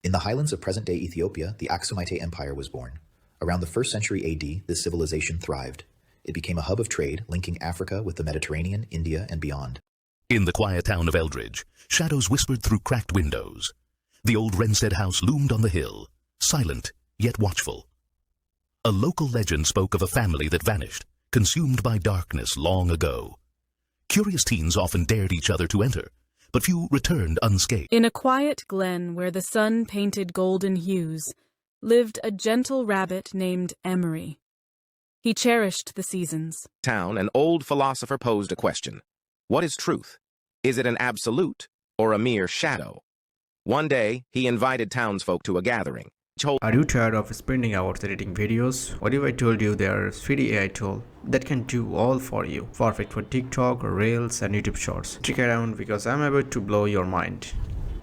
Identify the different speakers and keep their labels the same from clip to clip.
Speaker 1: In the highlands of present-day Ethiopia, the Aksumite Empire was born. Around the 1st century AD, this civilization thrived. It became a hub of trade, linking Africa with the Mediterranean, India, and beyond.
Speaker 2: In the quiet town of Eldridge, shadows whispered through cracked windows. The old Wrenstead house loomed on the hill, silent yet watchful. A local legend spoke of a family that vanished, consumed by darkness long ago. Curious teens often dared each other to enter, but few returned unscathed.
Speaker 3: In a quiet glen where the sun painted golden hues, lived a gentle rabbit named Emery. He cherished the seasons.
Speaker 4: Town, an old philosopher posed a question. What is truth? Is it an absolute or a mere shadow? One day, he invited townsfolk to a gathering.
Speaker 5: Are you tired of spending hours editing videos? What if I told you there's free AI tool that can do all for you? Perfect for TikTok, Reels and YouTube Shorts. Stick around because I'm about to blow your mind.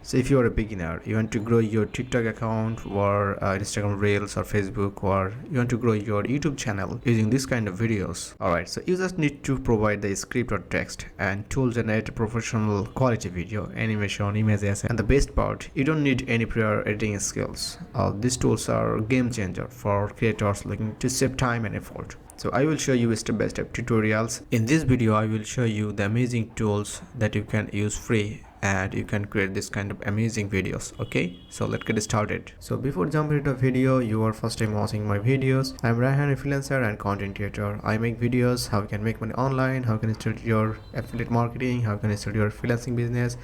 Speaker 5: So if you're a beginner, you want to grow your TikTok account or Instagram Reels or Facebook, or you want to grow your YouTube channel using this kind of videos. Alright, so you just need to provide the script or text and tool generate professional quality video, animation, images, and the best part, you don't need any prior editing skills. These tools are game changer for creators looking to save time and effort. So I will show you step-by-step tutorials. In this video, I will show you the amazing tools that you can use free and you can create this kind of amazing videos. Okay, so let's get started. So before jumping into the video, you are first time watching my videos. I'm Raihan, a freelancer and content creator. I make videos how you can make money online, how you can start your affiliate marketing, how you can start your freelancing business,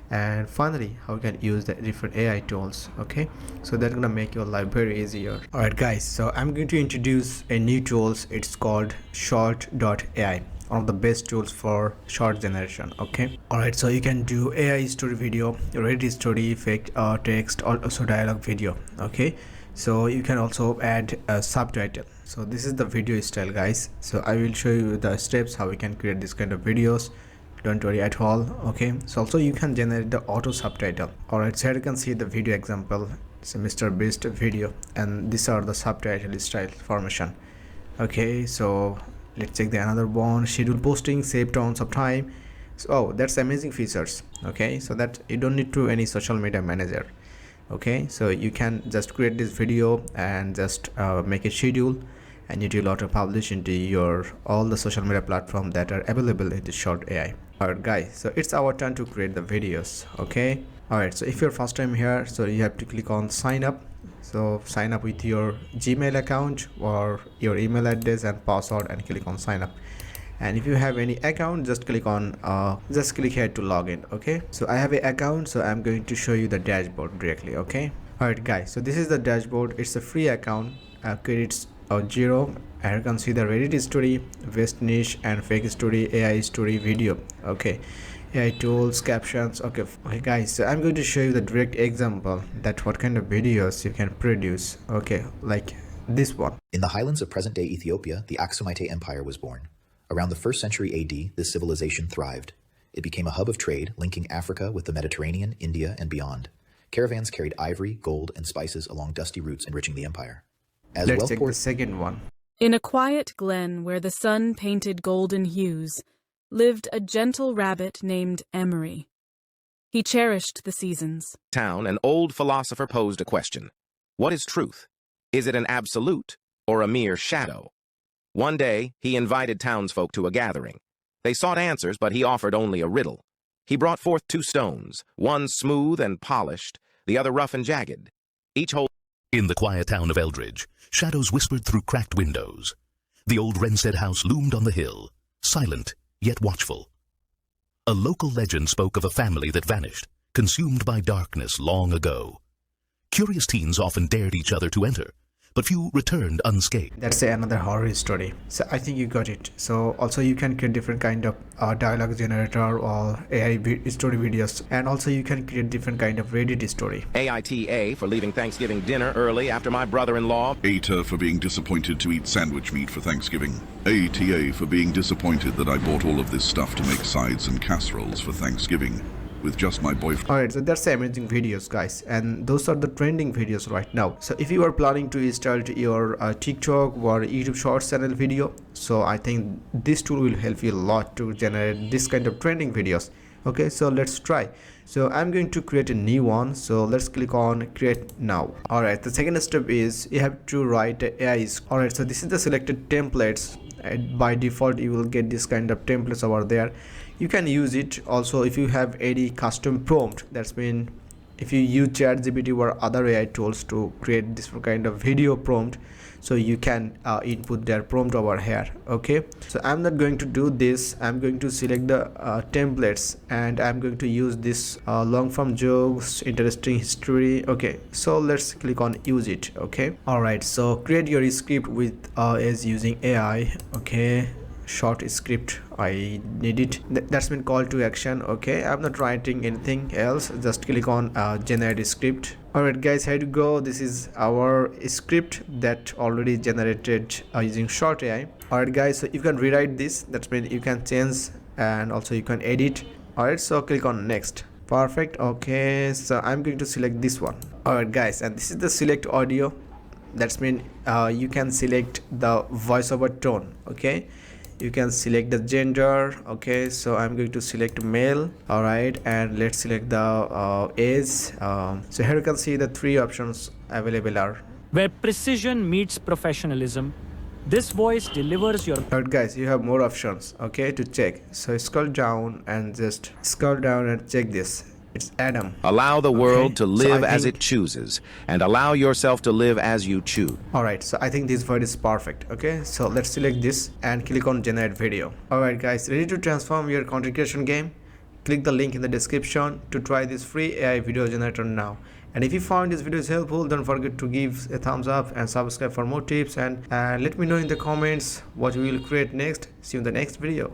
Speaker 5: and finally how you can use the different AI tools. Okay, so that's gonna make your life very easier. Alright guys, so I'm going to introduce a new tools. It's called short.ai, one of the best tools for short generation. Okay, alright, so you can do AI story video, ready story, effect, text, also dialogue video. Okay, so you can also add a subtitle. So this is the video style guys. So I will show you the steps how we can create this kind of videos. Don't worry at all. Okay, so also you can generate the auto subtitle. Alright, so here you can see the video example. It's a Mr. Beast video and these are the subtitle style formation. Okay, so let's check the another one. Schedule posting, save tons of time. So oh, that's amazing features. Okay, so that you don't need to any social media manager. Okay, so you can just create this video and just make a schedule and you will auto publish into your all the social media platform that are available in the short AI. Alright guys, so it's our turn to create the videos. Okay, alright, so if you're first time here, so you have to click on sign up. So sign up with your Gmail account or your email address and password and click on sign up. And if you have any account, just click on here to log in. Okay, so I have an account, so I'm going to show you the dashboard directly. Okay, alright guys, so this is the dashboard. It's a free account, credits or 0, and you can see the Reddit story, West niche and fake story, AI story video. Okay, AI tools, captions. Okay guys, so I'm going to show you the direct example that what kind of videos you can produce. Okay, like this one.
Speaker 1: In the highlands of present-day Ethiopia, the Aksumite Empire was born. Around the 1st century AD, this civilization thrived. It became a hub of trade, linking Africa with the Mediterranean, India, and beyond. Caravans carried ivory, gold, and spices along dusty routes, enriching the empire.
Speaker 5: Let's take the second one.
Speaker 3: In a quiet glen where the sun painted golden hues, lived a gentle rabbit named Emery. He cherished the seasons.
Speaker 4: Town, an old philosopher posed a question. What is truth? Is it an absolute or a mere shadow? One day, he invited townsfolk to a gathering. They sought answers, but he offered only a riddle. He brought forth 2 stones, one smooth and polished, the other rough and jagged. Each hold.
Speaker 2: In the quiet town of Eldridge, shadows whispered through cracked windows. The old Wrenstead house loomed on the hill, silent yet watchful. A local legend spoke of a family that vanished, consumed by darkness long ago. Curious teens often dared each other to enter, but few returned unscathed.
Speaker 5: That's another horror story. So I think you got it. So also you can create different kind of dialogue generator or AI story videos, and also you can create different kind of Reddit story.
Speaker 4: AITA for leaving Thanksgiving dinner early after my brother-in-law.
Speaker 6: ATA for being disappointed to eat sandwich meat for Thanksgiving. ATA for being disappointed that I bought all of this stuff to make sides and casseroles for Thanksgiving with just my boyfriend.
Speaker 5: Alright, so that's the amazing videos guys, and those are the trending videos right now. So if you are planning to start your TikTok or YouTube Shorts channel video, so I think this tool will help you a lot to generate this kind of trending videos. Okay, so let's try. So I'm going to create a new one. So let's click on create now. All right, the second step is you have to write a AI. All right, so this is the selected templates. By default you will get this kind of templates over there. You can use it also if you have any custom prompt. That's mean if you use ChatGPT or other AI tools to create this kind of video prompt, so you can input their prompt over here. Okay, so I'm not going to do this. I'm going to select the templates, and I'm going to use this long form jokes, interesting history. Okay, so let's click on use it. Okay, all right, so create your script with as using AI. Okay, short script, I need it. That's been call to action. Okay, I'm not writing anything else, just click on generate script. Alright guys, here you go. This is our script that already generated using short AI. Alright guys, so you can rewrite this. That means you can change and also you can edit. Alright, so click on next. Perfect. Okay, so I'm going to select this one. Alright guys, and this is the select audio. That's mean you can select the voiceover tone. Okay, you can select the gender. Okay, so I'm going to select male. All right, and let's select the age. So here you can see the three options available are
Speaker 7: where precision meets professionalism. This voice delivers your...
Speaker 5: Alright guys, you have more options, okay, to check. So scroll down and just scroll down and check this. It's Adam.
Speaker 4: Allow the world to
Speaker 5: So
Speaker 4: live
Speaker 5: I
Speaker 4: as
Speaker 5: think-
Speaker 4: it chooses, and allow yourself to live as you choose.
Speaker 5: Alright, so I think this voice is perfect. Okay, so let's select this and click on generate video. Alright guys, ready to transform your content creation game? Click the link in the description to try this free AI video generator now. And if you found this video is helpful, don't forget to give a thumbs up and subscribe for more tips, and let me know in the comments what we will create next. See you in the next video.